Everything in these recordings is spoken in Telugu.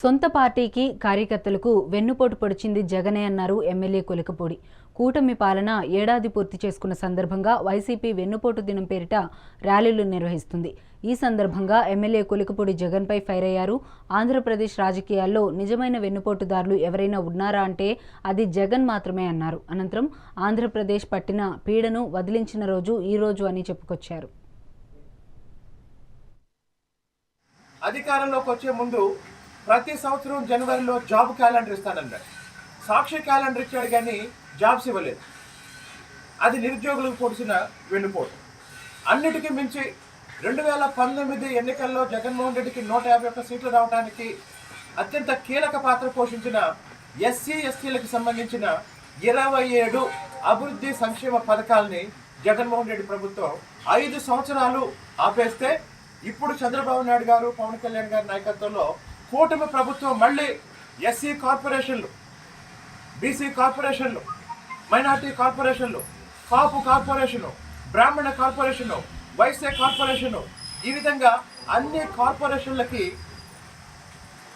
సొంత పార్టీకి కార్యకర్తలకు వెన్నుపోటు పొడిచింది జగనే అన్నారు ఎమ్మెల్యే కొలికపూడి. కూటమి పాలన ఏడాది పూర్తి చేసుకున్న సందర్భంగా వైసీపీ వెన్నుపోటు దినం పేరిట ర్యాలీలు నిర్వహిస్తుంది. ఈ సందర్భంగా ఎమ్మెల్యే కొలికపూడి జగన్పై ఫైర్ అయ్యారు. ఆంధ్రప్రదేశ్ రాజకీయాల్లో నిజమైన వెన్నుపోటుదారులు ఎవరైనా ఉన్నారా అంటే అది జగన్ మాత్రమే అన్నారు. అనంతరం ఆంధ్రప్రదేశ్ పట్టిన పీడను వదిలించిన రోజు ఈ రోజు అని చెప్పుకొచ్చారు. అధికారంలోకి వచ్చే ముందు ప్రతి సంవత్సరం జనవరిలో జాబ్ క్యాలెండర్ ఇస్తానన్నాడు. సాక్షి క్యాలెండర్ ఇచ్చాడు కానీ జాబ్స్ ఇవ్వలేదు. అది నిరుద్యోగులకు పొడిచిన వెన్నుపోటు. అన్నిటికీ మించి 2019 ఎన్నికల్లో జగన్మోహన్ రెడ్డికి 151 సీట్లు రావడానికి అత్యంత కీలక పాత్ర పోషించిన ఎస్సీ ఎస్టీలకు సంబంధించిన 27 అభివృద్ధి సంక్షేమ పథకాలని జగన్మోహన్ రెడ్డి ప్రభుత్వం 5 సంవత్సరాలు ఆపేస్తే ఇప్పుడు చంద్రబాబు నాయుడు గారు, పవన్ కళ్యాణ్ గారి నాయకత్వంలో కూటమి ప్రభుత్వం మళ్ళీ ఎస్సీ కార్పొరేషన్లు, బీసీ కార్పొరేషన్లు, మైనార్టీ కార్పొరేషన్లు, కాపు కార్పొరేషను, బ్రాహ్మణ కార్పొరేషను, వైశ్య కార్పొరేషను, ఈ విధంగా అన్ని కార్పొరేషన్లకి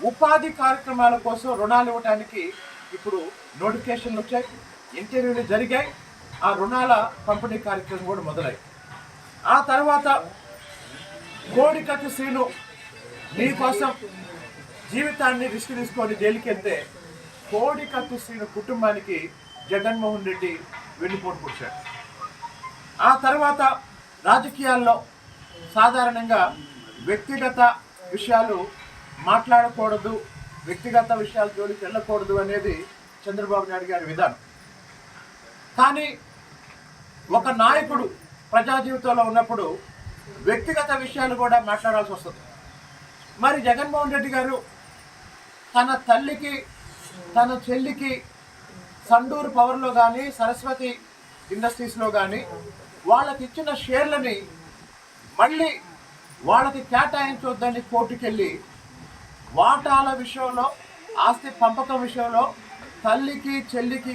ఉపాధి కార్యక్రమాల కోసం రుణాలు ఇవ్వడానికి ఇప్పుడు నోటిఫికేషన్లు వచ్చాయి, ఇంటర్వ్యూలు జరిగాయి. ఆ రుణాల పంపిణీ కార్యక్రమం కూడా మొదలై ఆ తర్వాత కోడికత్తి శ్రీను మీకోసం జీవితాన్ని రిస్క్ తీసుకొని జైలుకి వెళ్తే కోడికత్తి శ్రీను కుటుంబానికి జగన్మోహన్ రెడ్డి వెన్నుపోటు పొడిచాడు. ఆ తర్వాత రాజకీయాల్లో సాధారణంగా వ్యక్తిగత విషయాలు మాట్లాడకూడదు, వ్యక్తిగత విషయాల జోలికి వెళ్ళకూడదు అనేది చంద్రబాబు నాయుడు గారి విధానం. కానీ ఒక నాయకుడు ప్రజా జీవితంలో ఉన్నప్పుడు వ్యక్తిగత విషయాలు కూడా మాట్లాడాల్సి వస్తుంది. మరి జగన్మోహన్ రెడ్డి గారు తన తల్లికి, తన చెల్లికి సండూరు పవర్లో కానీ, సరస్వతి ఇండస్ట్రీస్లో కానీ వాళ్ళకి ఇచ్చిన షేర్లని మళ్ళీ వాళ్ళకి కేటాయించొద్దని కోర్టుకెళ్ళి వాటాల విషయంలో, ఆస్తి పంపకం విషయంలో తల్లికి చెల్లికి